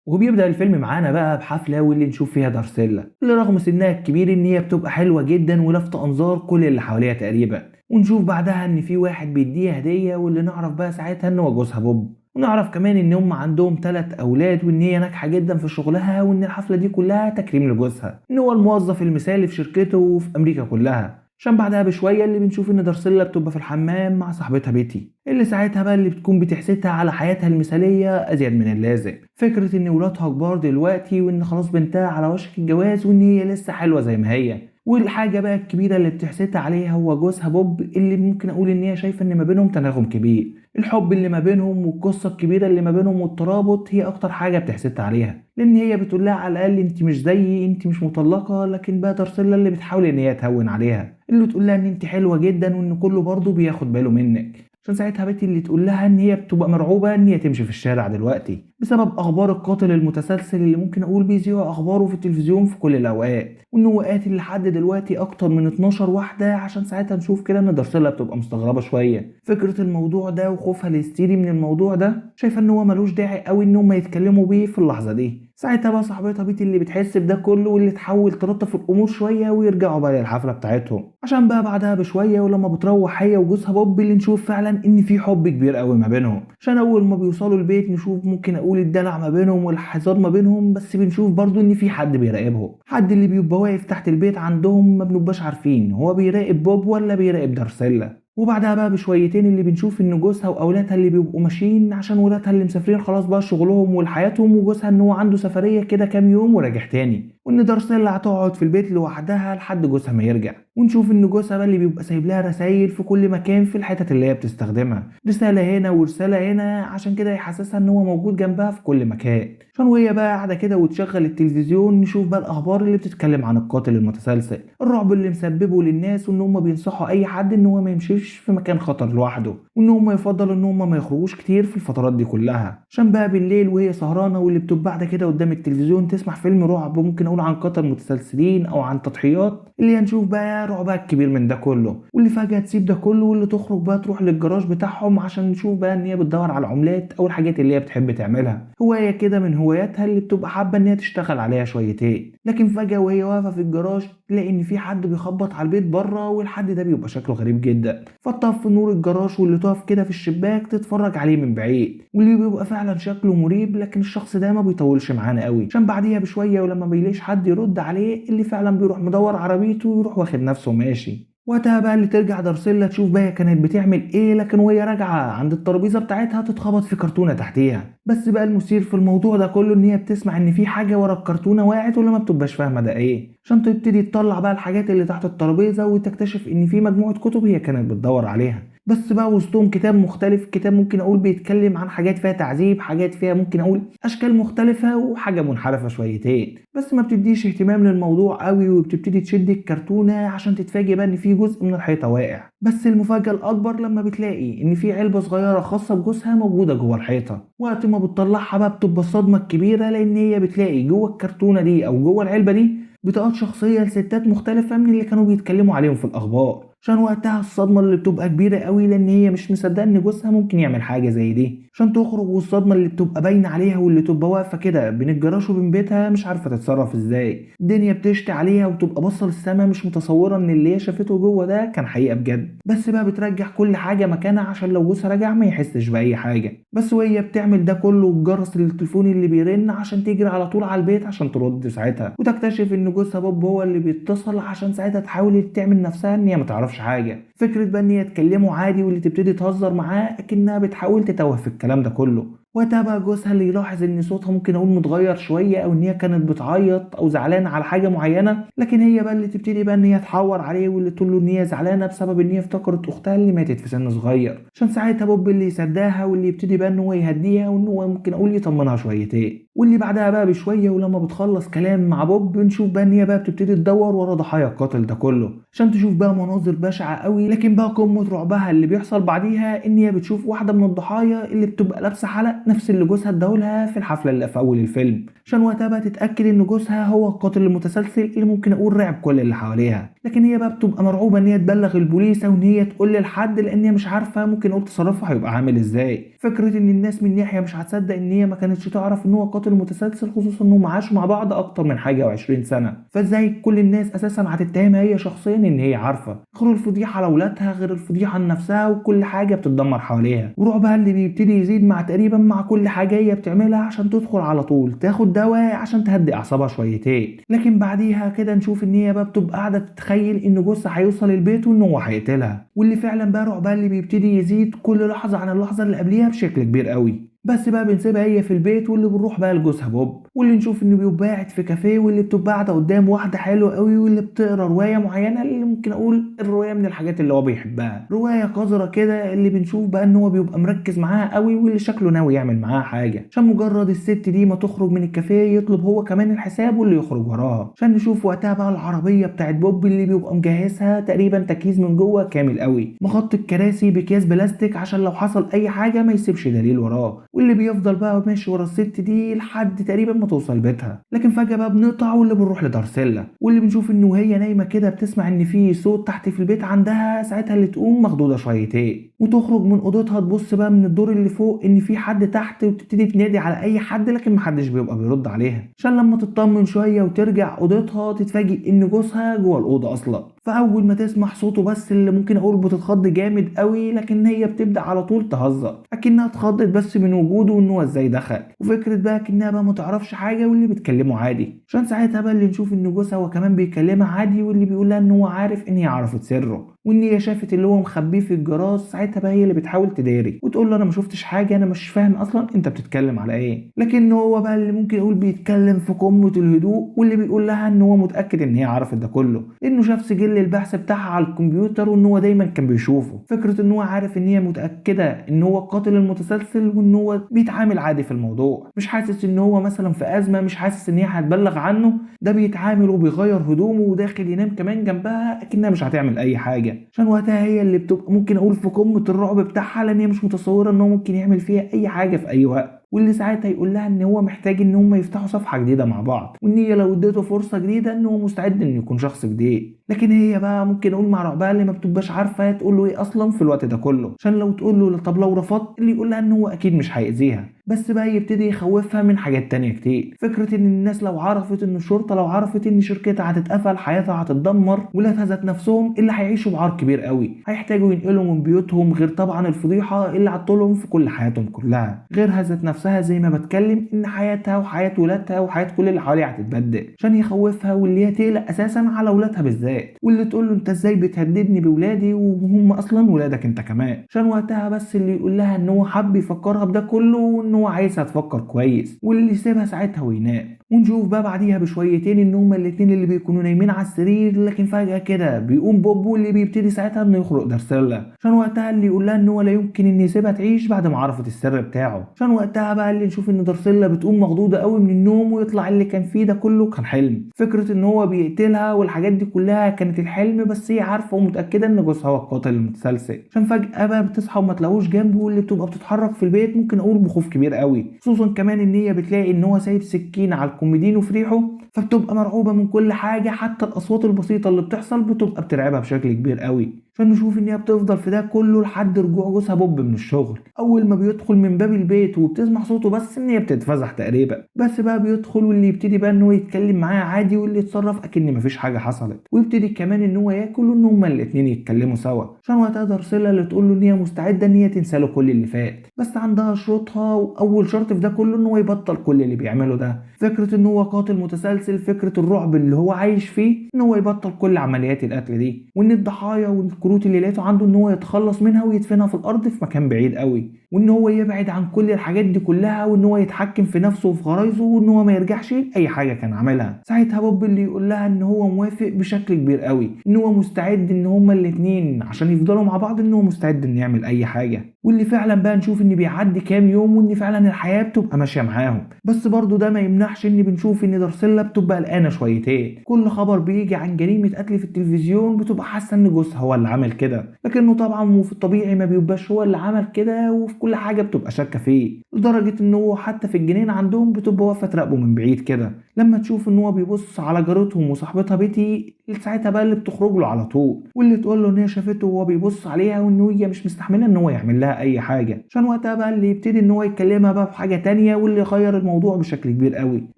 وبيبدأ الفيلم معانا بقى بحفلة واللي نشوف فيها دارسيلا اللي رغم سنها الكبير ان هي بتبقى حلوة جدا ولافته انظار كل اللي حواليها تقريبا. ونشوف بعدها ان في واحد بيديها هدية واللي نعرف بقى ساعتها ان هو جوزها بوب. ونعرف كمان ان هم عندهم 3 اولاد وان هي ناجحة جدا في شغلها وان الحفلة دي كلها تكريم لجوزها ان هو الموظف المثالي في شركته وفي امريكا كلها. عشان بعدها بشوية اللي بنشوف ان دارسيلا بتبقى في الحمام مع صاحبتها بيتي اللي ساعتها بقى اللي بتكون بتحسدها على حياتها المثالية ازيد من اللازم. فكرة ان ولادها كبار دلوقتي وان خلاص بنتها على وشك الجواز وان هي لسه حلوة زي ما هي. والحاجة بقى الكبيرة اللي بتحسدها عليها هو جوزها بوب اللي ممكن اقول ان هي شايفة ان ما بينهم تناغم كبير. الحب اللي ما بينهم والقصة الكبيرة اللي ما بينهم والترابط هي اكتر حاجة بتحسدها عليها لان هي بتقول لها على الاقل انت مش زيي، انت مش مطلقة. لكن بقى ترسلة اللي بتحاول ان هي تهون عليها اللي تقول لها ان انت حلوة جدا وان كله برضه بياخد باله منك. عشان ساعتها بيتي اللي تقول لها ان هي بتبقى مرعوبة ان هي تمشي في الشارع دلوقتي بسبب اخبار القاتل المتسلسل اللي ممكن اقول بيذيعوا اخباره في التلفزيون في كل الاوقات وانه هو قاتل لحد دلوقتي اكتر من 12 واحدة. عشان ساعتها نشوف كده ان دارسيلا بتبقى مستغربة شوية فكرة الموضوع ده وخوفها الهستيري من الموضوع ده، شايفة ان هو ملوش داعي قوي ان هم يتكلموا بيه في اللحظة دي. ساعتها بقى صاحبتها بيتي اللي بتحس بده كله واللي تحاول تلطف الامور شويه ويرجعوا بقى للحفله بتاعتهم. عشان بقى بعدها بشويه ولما بتروح هي وجوزها بوب اللي نشوف فعلا ان في حب كبير قوي ما بينهم. عشان اول ما بيوصلوا البيت نشوف ممكن اقول الدلع ما بينهم والحزار ما بينهم، بس بنشوف برضو ان في حد بيراقبهم، حد اللي بيبقى واقف تحت البيت عندهم ما بنبقاش عارفين هو بيراقب بوب ولا بيراقب دارسيلا. وبعدها بقى بشويتين اللي بنشوف ان جوزها واولادها اللي بيبقوا ماشيين عشان ولادها اللي مسافرين خلاص بقى شغلهم ولحياتهم، وجوزها ان هو عنده سفريه كده كام يوم وراجع تاني وان دارسيلا هتقعد في البيت لوحدها لحد جوزها ما يرجع. ونشوف ان جوزها بقى اللي بيبقى سايب لها رسايل في كل مكان في الحتت اللي هي بتستخدمها، رساله هنا ورساله هنا عشان كده يحسسها ان هو موجود جنبها في كل مكان. عشان وهي بقى قاعده كده وتشغل التلفزيون نشوف بقى الاخبار اللي بتتكلم عن القاتل المتسلسل، الرعب اللي مسببه للناس وان هم بينصحوا اي حد ان هو ما يمشيش في مكان خطر لوحده وان هم يفضلوا ان هم ما يخرجوش كتير في الفترات دي كلها. عشان بقى بالليل وهي سهرانه واللي بتبقى قاعده كده قدام التلفزيون تسمع فيلم رعب ممكن اقول عن قتل متسلسلين او عن تضحيات، اللي هنشوف بقى رعبها الكبير من ده كله واللي فجاه تسيب ده كله واللي تخرج بقى تروح للجراج بتاعهم عشان نشوف بقى ان هي بتدور على العملات او الحاجات اللي هي بتحب تعملها، هوايه كده من هواياتها اللي بتبقى حابه ان هي تشتغل عليها شويتين. لكن فجاه وهي واقفه في الجراج تلاقي ان في حد بيخبط على البيت بره والحد ده بيبقى شكله غريب جدا، فتطفي نور الجراج واللي تقف كده في الشباك تتفرج عليه من بعيد واللي بيبقى فعلا شكله مريب. لكن الشخص ده ما بيطولش معانا قوي عشان بعديها بشويه ولما بيلاقيش حد يرد عليه اللي فعلا بيروح مدور عربيته ويروح واخد نفسه ماشي. وقتها بقى اللي ترجع دارسيلا تشوف بقى كانت بتعمل ايه، لكن وهي راجعه عند الترابيزه بتاعتها تتخبط في كرتونه تحتيها. بس بقى المثير في الموضوع ده كله ان هي بتسمع ان في حاجه ورا الكرتونه وقعت ولا ما بتبقاش فاهمه ده ايه، عشان تبتدي تطلع بقى الحاجات اللي تحت الترابيزه وتكتشف ان في مجموعه كتب هي كانت بتدور عليها. بس بقى وسطهم كتاب مختلف، كتاب ممكن اقول بيتكلم عن حاجات فيها تعذيب، حاجات فيها ممكن اقول اشكال مختلفه وحاجه منحرفه شويتين. بس ما بتديش اهتمام للموضوع قوي وبتبتدي تشد الكرتونه عشان تتفاجئ بقى ان في جزء من الحيطه واقع. بس المفاجاه الاكبر لما بتلاقي ان في علبه صغيره خاصه بجوزها موجوده جوه الحيطه. وقت ما بتطلعها بقى بتبقى الصدمه الكبيره لان هي بتلاقي جوه الكرتونه دي او جوه العلبه دي بطاقات شخصيه لستات مختلفه من اللي كانوا بيتكلموا عليهم في الاخبار. عشان وقتها الصدمه اللي بتبقى كبيره قوي لان هي مش مصدقه ان جوزها ممكن يعمل حاجه زي دي عشان تخرج، والصدمه اللي بتبقى باينه عليها واللي تبقى واقفه كده بين الجراج وبين بيتها مش عارفه تتصرف ازاي. الدنيا بتشتي عليها وتبقى باصه للسما مش متصوره ان اللي هي شافته جوه ده كان حقيقه بجد. بس بقى بترجع كل حاجه مكانها عشان لو جوزها رجع ما يحسش باي حاجه. بس وهي بتعمل ده كله الجرس التليفوني اللي بيرن عشان تجري على طول على البيت عشان ترد ساعتها وتكتشف ان جوزها بوب هو اللي بيتصل عشان ساعتها تحاول تعمل نفسها ان هي ما تعرفش حاجه. فكرة بقى ان هي تكلمه عادي واللي تبتدي تهزر معاه اكنها بتحاول تتوه في الكلام ده كله. وقتها بقى جوزها اللي يلاحظ ان صوتها ممكن اقول متغير شويه او ان هي كانت بتعيط او زعلانه على حاجه معينه، لكن هي بقى اللي تبتدي بقى ان هي تحور عليه واللي تقول له ان هي زعلانه بسبب ان هي افتكرت اختها اللي ماتت في سن صغير. عشان ساعتها بوب اللي يصدقها واللي يبتدي بقى ان هو يهديها وان هو ممكن اقول يطمنها شويتين. واللي بعدها بقى بشويه ولما بتخلص كلام مع بوب بنشوف بقى ان هي بقى بتبتدي تدور ورا ضحايا القتل ده كله عشان تشوف بقى مناظر بشعه قوي. لكن بقى قمه رعبها اللي بيحصل بعديها ان هي بتشوف واحده من الضحايا اللي بتبقى لابسه حلق نفس اللي جوزها اداهولها في الحفله اللي في اول الفيلم، عشان وقتها بقى تتاكد ان جوزها هو القاتل المتسلسل اللي ممكن اقول رعب كل اللي حواليها. لكن هي بقى بتبقى مرعوبه ان هي تبلغ البوليس او ان هي تقول لحد لان هي مش عارفه ممكن اقول تصرفها هيبقى عامل ازاي. فكرة ان الناس من ناحية مش هتصدق ان هي ما كانتش تعرف ان هو قاتل متسلسل، خصوصا انهم عاشوا مع بعض اكتر من حاجة و20 سنة، فازاي كل الناس اساسا هتتهمها هي شخصيا ان هي عارفة، غير الفضيحة لاولادها غير الفضيحة لنفسها، وكل حاجة بتتدمر حواليها. ورعبها اللي بيبتدي يزيد مع تقريبا مع كل حاجة هي بتعملها عشان تدخل على طول تاخد دواء عشان تهدي اعصابها شويتين. لكن بعديها كده نشوف ان هي بقى بتبقى قاعدة تتخيل ان جوزها هيوصل البيت وان هو هيقتلها، واللي فعلا بقى رعبها اللي بيبتدي يزيد كل لحظة عن اللحظة اللي قبليها بشكل كبير قوي. بس بقى بنسيبها هي في البيت، واللي بنروح بقى لجوزها بوب، واللي نشوف انه بيبقى قاعد في كافيه، واللي بتبقى قاعده قدام واحده حلوه قوي، واللي بتقرا روايه معينه، اللي ممكن اقول الروايه من الحاجات اللي هو بيحبها، روايه قذره كده. اللي بنشوف بقى ان هو بيبقى مركز معاها قوي، واللي شكله ناوي يعمل معاها حاجه، عشان مجرد الست دي ما تخرج من الكافيه يطلب هو كمان الحساب واللي يخرج وراها. عشان نشوف وقتها بقى العربيه بتاعت بوب اللي بيبقى مجهزها تقريبا تجهيز من جوه كامل قوي، مخطط الكراسي بكياس بلاستيك عشان لو حصل اي حاجه ما يسيبش دليل وراه، واللي بيفضل بقى ماشي ورا الست دي لحد تقريبا ما توصل بيتها. لكن فجأة بقى بنقطع واللي بنروح لدارسيلا، واللي بنشوف انه وهي نايمة كده بتسمع ان في صوت تحت في البيت عندها، ساعتها اللي تقوم مخضوضة شويتين وتخرج من اوضتها تبص بقى من الدور اللي فوق ان في حد تحت، وتبتدي تنادي على اي حد لكن محدش بيبقى بيرد عليها، عشان لما تطمن شوية وترجع اوضتها تتفاجئ ان جوزها جوه الاوضة اصلا. فاول ما تسمع صوته بس اللي ممكن اقول بتتخض جامد قوي، لكن هي بتبدا على طول تهزر اكنها اتخضت بس من وجوده وان هو ازاي دخل، وفكره بقى كأنها بقى ما تعرفش حاجه واللي بتكلمه عادي. عشان ساعتها بقى اللي نشوف ان جوزها هو كمان بيكلمها عادي، واللي بيقول لها ان هو عارف ان هي عرفت سره وان هي شافت اللي هو مخبيه في الجراج. ساعتها بقى هي اللي بتحاول تداري وتقول له انا ما شفتش حاجه، انا مش فاهم اصلا انت بتتكلم على ايه. لكن هو بقى اللي ممكن اقول بيتكلم في قمه الهدوء، واللي بيقول لها ان هو متاكد ان هي عرفت ده كله لانه شاف سجل البحث بتاعها على الكمبيوتر، وان هو دايما كان بيشوفه. فكره ان هو عارف ان هي متاكده ان هو القاتل المتسلسل، وان هو بيتعامل عادي في الموضوع، مش حاسس ان هو مثلا في ازمه، مش حاسس ان هي هتبلغ عنه، ده بيتعامل وبيغير هدومه وداخل ينام كمان جنبها اكنها مش هتعمل اي حاجه. عشان وقتها هي اللي بتبقى ممكن اقول في قمه الرعب بتاعها، لان هي مش متصوره ان هو ممكن يعمل فيها اي حاجه في اي وقت. واللي ساعتها يقول لها ان هو محتاج ان هم يفتحوا صفحه جديده مع بعض، وان هي لو اديته فرصه جديده ان هو مستعد انه يكون شخص جديد. لكن هي بقى ممكن اقول مع رعبها اللي ما بتبقاش عارفه تقول له ايه اصلا في الوقت ده كله، عشان لو تقول له طب لو رفضت، اللي يقول لها ان هو اكيد مش هيأذيها، بس بقى يبتدي يخوفها من حاجات تانية كتير. فكرة ان الناس لو عرفت ان الشرطة لو عرفت ان شركتها هتتقفل حياتها هتتدمر، ولادها ذات نفسهم اللي هيعيشوا بعار كبير قوي، هيحتاجوا ينقلوا من بيوتهم، غير طبعا الفضيحة اللي عطلهم في كل حياتهم كلها. غيرها ذات نفسها زي ما بتكلم ان حياتها وحياة ولادها وحياة كل اللي حواليها هتتبدل، عشان يخوفها واللي هي تقلق اساسا على ولادها بالذات، واللي تقول له انت ازاي بتهددني بولادي وهم اصلا ولادك انت كمان. عشان وقتها بس اللي يقول لها ان هو حب يفكرها بده كله، وان هو عايزها تفكر كويس، واللي يسيبها ساعتها وينام. ونشوف بقى بعديها بشويتين ان هما الاتنين اللي بيكونوا نايمين على السرير، لكن فجأة كده بيقوم بوبو اللي بيبتدي ساعتها انه يخرق دارسيلا، عشان وقتها اللي يقول لها ان هو لا يمكن ان يسيبها تعيش بعد ما عرفت السر بتاعه. عشان وقتها بقى اللي نشوف ان دارسيلا بتقوم مخضوضة قوي من النوم، ويطلع اللي كان فيه ده كله كان حلم. فكرة ان هو بيقتلها والحاجات دي كلها كانت الحلم، بس هي عارفة ومتأكدة ان جوزها هو القاتل المتسلسل. عشان فجأة بقى بتصحى وما تلاقوش جنبه، واللي بتبقى بتتحرك في البيت ممكن اقول بخوف كبير قوي، خصوصا كمان ان هي بتلاقي ان هو سايب سكينة على الكوميدينو في ريحه، فبتبقى مرعوبة من كل حاجة، حتى الاصوات البسيطة اللي بتحصل بتبقى بترعبها بشكل كبير قوي. فنشوف ان هي بتفضل في ده كله لحد رجوع جوزها بوب من الشغل. اول ما بيدخل من باب البيت وبتسمع صوته بس ان هي بتتفزع تقريبا، بس بقى بيدخل واللي يبتدي بقى ان هو يتكلم معاها عادي، واللي يتصرف اكن مفيش حاجه حصلت، ويبتدي كمان ان هو ياكل وان هما الاتنين يتكلموا سوا. عشان وقتها دارسيلا اللي تقول له ان هي مستعده ان هي تنسى له كل اللي فات، بس عندها شروطها، واول شرط في ده كله ان هو يبطل كل اللي بيعمله ده. فكره ان هو قاتل متسلسل، فكره الرعب اللي هو عايش فيه، ان هو يبطل كل عمليات القتل دي، وان الضحايا والكروت اللي لقيته عنده ان هو يتخلص منها ويدفنها في الارض في مكان بعيد قوي، وان هو يبعد عن كل الحاجات دي كلها، وان هو يتحكم في نفسه وفي غرايزه، وان هو ما يرجعش لاي حاجه كان عملها. ساعتها بوب اللي يقول لها ان هو موافق بشكل كبير قوي، ان هو مستعد ان هما الاتنين عشان يفضلوا مع بعض، ان هو مستعد ان يعمل اي حاجه. واللي فعلا بقى نشوف ان بيعدي كام يوم وان فعلا الحياه بتبقى ماشيه معاهم. بس برضو ده ما يمنعش ان بنشوف ان دارسيلا بتبقى قلقانه شويتين، كل خبر بيجي عن جريمه قتل في التلفزيون بتبقى حاسه ان جوزها هو اللي عمل كده، لكنه طبعا وفي الطبيعي ما بيبقاش هو اللي عمل كده، وفي كل حاجه بتبقى شاكه فيه، لدرجه ان هو حتى في الجنينه عندهم بتبقى واقفه تراقبه من بعيد كده. لما تشوف ان هو بيبص على جارتهم وصاحبتها بيتي اللي ساعتها بقى اللي بتخرج له على طول، واللي تقول له ان هي شافته وهو بيبص عليها وان هي مش مستحمله ان هو يعمل لها اي حاجه. عشان وقتها بقى اللي يبتدي ان هو يكلمها بقى في حاجه تانية، واللي يغير الموضوع بشكل كبير قوي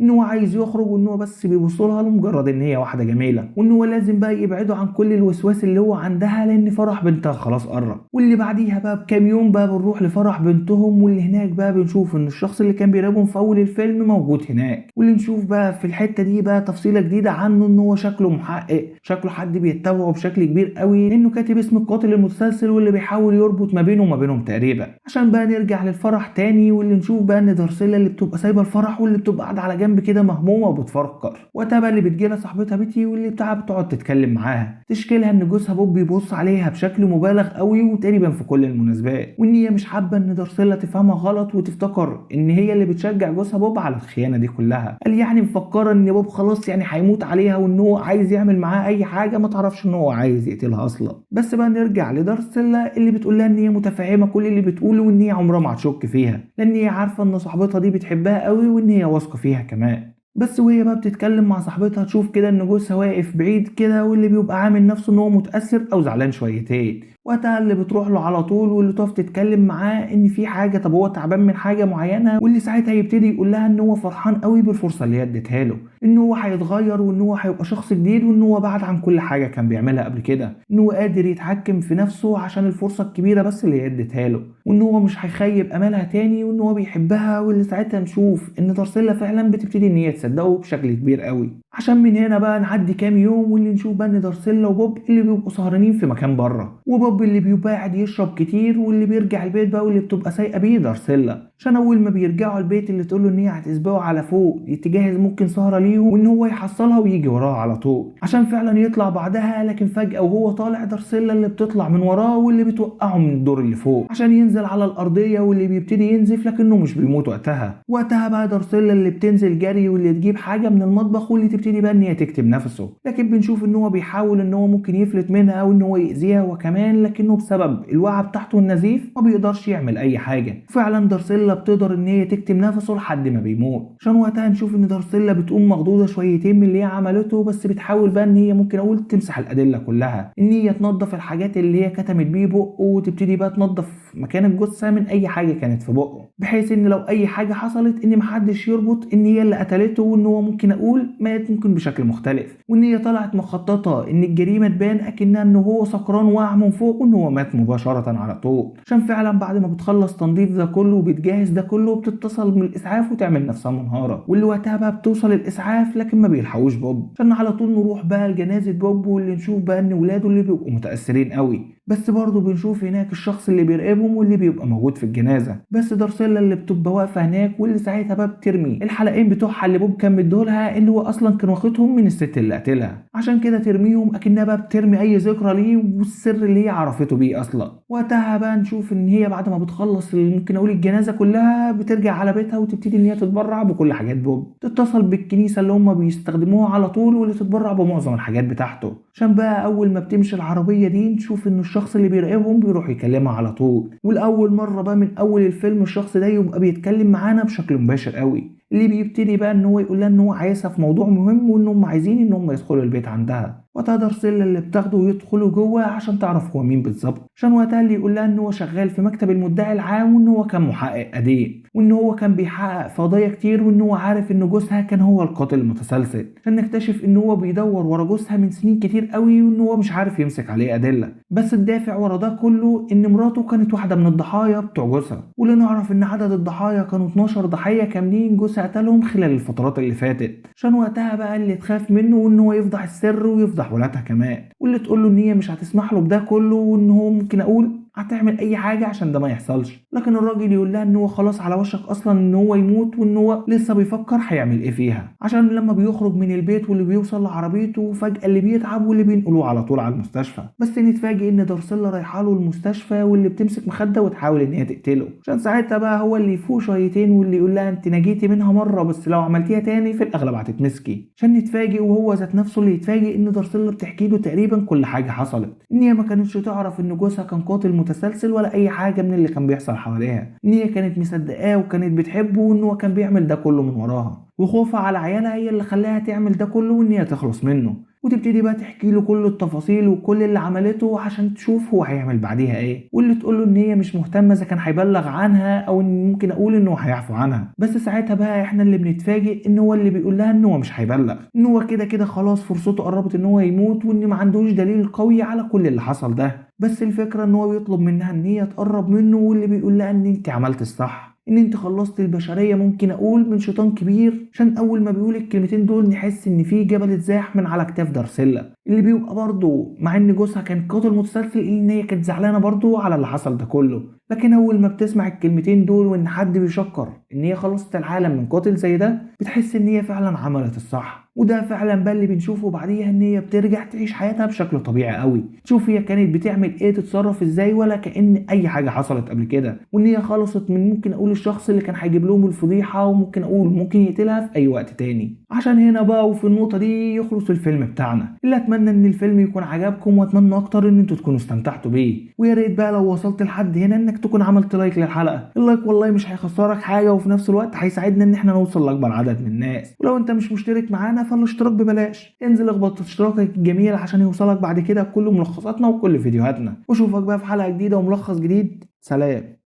ان هو عايز يخرج وان هو بس بيبص لها لمجرد ان هي واحده جميله، وان هو لازم بقى يبعده عن كل الوسواس اللي هو عندها لان فرح بنتها خلاص قرب. واللي بعديها بقى بكام يوم بقى بنروح لفرح بنتهم، واللي هناك بقى بنشوف ان الشخص اللي كان بيراقبهم في اول الفيلم موجود هناك. واللي نشوف بقى في الحته دي بقى تفصيله جديده عنه ان هو شكله محقق، شكله حد بيتبعه بشكل كبير قوي لانه كاتب اسم القاتل المتسلسل واللي بيحاول يربط ما بينه وما بينهم تقريبا. عشان بقى نرجع للفرح تاني، واللي نشوف بقى ان دارسيلا اللي بتبقى سايبه الفرح واللي بتبقى قاعده على جنب كده مهمومه وبتفكر، وقتها بقى اللي بتجيلها صاحبتها بيتي واللي بتقعد تتكلم معاها تشكي لها ان جوزها بوب بيبص عليها بشكل مبالغ قوي وتقريبا في كل المناسبات، وان هي مش حابه ان دارسيلا تفهمها غلط وتفتكر ان هي اللي بتشجع جوزها بوب على الخيانه دي كلها. قال يعني مفكره ان بوب خلاص يعني هيموت عليها وان هو عايز يعمل معاها اي حاجه، ما تعرفش ان هو عايز يقتلها اصلا. بس بقى نرجع لدارسيلا اللي بتقول لها ان هي متفهمه كل اللي بتقوله وان هي عمرها ما هتشك فيها لان هي عارفه ان صاحبتها دي بتحبها قوي وان هي واثقه فيها كمان. بس وهي بقى بتتكلم مع صاحبتها تشوف كده ان جوزها واقف بعيد كده واللي بيبقى عامل نفسه ان هو متأثر او زعلان شويتين. وقتها اللي بتروح له على طول واللي تقف تتكلم معاه ان في حاجه، طب هو تعبان من حاجه معينه، واللي ساعتها يبتدي يقول لها ان هو فرحان قوي بالفرصه اللي هي اديتها له، ان هو هيتغير وان هو هيبقى شخص جديد وان هو بعد عن كل حاجه كان بيعملها قبل كده، ان هو قادر يتحكم في نفسه عشان الفرصه الكبيره بس اللي هي اديتها له، وان هو مش هيخيب امالها تاني وان هو بيحبها. واللي ساعتها نشوف ان دارسيلا فعلا بتبتدي ان هي تصدقه بشكل كبير قوي. عشان من هنا بقى نعدي كام يوم واللي نشوف بقى ان دارسيلا وبوب اللي بيبقوا سهرانين في مكان بره، وبوب اللي بيبقى قاعد يشرب كتير واللي بيرجع البيت بقى واللي بتبقى سايقه بيه دارسيلا. عشان اول ما بيرجعوا البيت اللي تقول له ان هي هتسبقه على فوق يتجهز ممكن سهره ليهم وان هو يحصلها ويجي وراها على طول عشان فعلا يطلع بعدها، لكن فجاه وهو طالع دارسيلا اللي بتطلع من وراه واللي بتوقعه من الدور اللي فوق عشان ينزل على الارضيه، واللي بيبتدي ينزف لكنه مش بيموت وقتها بقى دارسيلا اللي بتنزل جري واللي تجيب حاجه من المطبخ واللي تبتدي بقى ان هي تكتم نفسه، لكن بنشوف ان هو بيحاول ان هو ممكن يفلت منها او ان هو يأذيها وكمان، لكنه بسبب الوعي بتاعته النزيف ما بيقدرش يعمل اي حاجه. فعلا دارسيلا بتقدر ان هي تكتم نفسه لحد ما بيموت. عشان وقتها نشوف ان دارسيلا بتقوم مخضوضه شويتين من اللي هي عملته، بس بتحاول بقى ان هي ممكن اقول تمسح الادله كلها، ان هي تنظف الحاجات اللي هي كتمت بيه بقه وتبتدي بقى تنظف مكان الجثه من اي حاجه كانت في بقه، بحيث ان لو اي حاجه حصلت ان محدش يربط ان هي اللي قتلته وان هو ممكن اقول مات ممكن بشكل مختلف، وان هي طلعت مخططه ان الجريمه تبان اكنها ان هو سكران واقع من فوق وان هو مات مباشره على طول. عشان فعلا بعد ما بتخلص تنظيف ده كله وبتجهز ده كله بتتصل من الاسعاف وتعمل نفسها منهاره، واللي وقتها بقى بتوصل الاسعاف لكن ما بيلحقوش بوب. عشان على طول نروح بقى لجنازه بوب واللي نشوف بقى ان ولاده اللي بيبقوا متاثرين قوي، بس برضه بنشوف هناك الشخص اللي بيراقبهم واللي بيبقى موجود في الجنازه. بس دارسيلا اللي بتبقى واقفه هناك واللي ساعتها بقى بترمي الحلقين بتوعها اللي بوب كان مديهولها اللي هو اصلا كان واخدهم من الست اللي قتلها، عشان كده ترميهم اكنها بقى بترمي اي ذكرى ليه والسر اللي هي عرفته بيه اصلا. وقتها بقى نشوف ان هي بعد ما بتخلص ممكن اقول الجنازه كلها بترجع على بيتها وتبتدي ان هي تتبرع بكل حاجات بوب، تتصل بالكنيسه اللي هم بيستخدموها على طول واللي تتبرع بمعظم الحاجات بتاعته. عشان بقى اول ما بتمشي العربيه دي نشوف ان الشخص اللي بيراقبهم بيروح يكلمها على طول، والاول مره بقى من اول الفيلم الشخص ده يبقى بيتكلم معانا بشكل مباشر قوي، اللي بيبتدي بقى ان هو يقول لها ان هو عايزها في موضوع مهم وان هم عايزين ان هم يدخلوا البيت عندها. وقتها دارسيلا اللي بتاخده ويدخلوا جوه عشان تعرف هو مين بالظبط، عشان وقتها اللي يقول لها ان هو شغال في مكتب المدعي العام وان هو كان محقق قديم وان هو كان بيحقق في قضايا كتير وان هو عارف ان جوزها كان هو القاتل المتسلسل، عشان نكتشف ان هو بيدور ورا جوزها من سنين كتير قوي وان هو مش عارف يمسك عليه ادله، بس الدافع ورا ده كله ان مراته كانت واحده من الضحايا بتوع جوزها، واللي نعرف ان عدد الضحايا كانوا 12 ضحيه كاملين جوزها قتلهم خلال الفترات اللي فاتت. عشان وقتها بقى اللي تخاف منه وان هو يفضح السر ويفضح ولادها كمان، واللي تقول له ان هي مش هتسمح له بده كله وان هو ممكن اقول هتعمل اي حاجه عشان ده ما يحصلش، لكن الراجل يقول لها ان هو خلاص على وشك اصلا ان هو يموت وان هو لسه بيفكر هيعمل ايه فيها. عشان لما بيخرج من البيت واللي بيوصل لعربيته فجاه اللي بيتعب واللي بينقلوه على طول على المستشفى، بس نتفاجئ ان دارسيلا رايحه له المستشفى واللي بتمسك مخده وتحاول ان هي تقتله، عشان ساعتها بقى هو اللي يفوق شويتين واللي يقول لها انت نجيتي منها مره بس لو عملتيها تاني في الاغلب هتتمسكي. عشان نتفاجئ وهو ذات نفسه اللي يتفاجئ ان دارسيلا بتحكي له تقريبا كل حاجه حصلت، ان هي ما كانتش تعرف ان جوزها كان قاتل متسلسل ولا اي حاجه من اللي كان بيحصل حواليها، ان هي كانت مصدقاه وكانت بتحبه وان هو كان بيعمل ده كله من وراها، وخوفها على عيالها هي اللي خلاها تعمل ده كله وان هي تخلص منه. وتبتدي بقى تحكي له كل التفاصيل وكل اللي عملته عشان تشوف هو هيعمل بعديها ايه، واللي تقول له ان هي مش مهتمه اذا كان هيبلغ عنها او ان ممكن اقول انه هيعفو عنها. بس ساعتها بقى احنا اللي بنتفاجئ ان هو اللي بيقول لها ان هو مش هيبلغ، ان هو كده كده خلاص فرصته قربت ان هو يموت، وان ما عندوش دليل قوي على كل اللي حصل ده. بس الفكره ان هو بيطلب منها ان هي تقرب منه، واللي بيقول لها ان انت عملت الصح، ان انت خلصت البشريه ممكن اقول من شيطان كبير. عشان اول ما بيقول الكلمتين دول نحس ان في جبل اتزاح من على كتاف دارسيلا، اللي بيبقى برضه مع ان جوزها كان قاتل متسلسل الا ان هي كانت زعلانه برضه على اللي حصل ده كله. لكن اول ما بتسمع الكلمتين دول وان حد بيشكر ان هي خلصت العالم من قاتل زي ده، بتحس ان هي فعلا عملت الصح. وده فعلا بقى اللي بنشوفه بعديها، ان هي بترجع تعيش حياتها بشكل طبيعي قوي. تشوف هي كانت بتعمل ايه، تتصرف ازاي ولا كأن اي حاجه حصلت قبل كده، وان هي خلصت من ممكن اقول الشخص اللي كان هيجيب لهم الفضيحه، وممكن اقول ممكن يقتلها في اي وقت تاني. عشان هنا بقى وفي النقطه دي يخلص الفيلم بتاعنا، اللي اتمنى ان الفيلم يكون عجبكم، واتمنى اكتر ان انتوا تكونوا استمتعتوا بيه. ويا ريت بقى لو وصلت لحد هنا انك تكون عملت لايك للحلقه. اللايك والله مش هيخسرك حاجه، وفي نفس الوقت هيساعدنا ان احنا نوصل لاكبر عدد من الناس. ولو انت مش مشترك معانا فالاشتراك ببلاش، انزل اخبط اشتراكك الجميل عشان يوصلك بعد كده كل ملخصاتنا وكل فيديوهاتنا. واشوفك بقى في حلقه جديده وملخص جديد. سلام.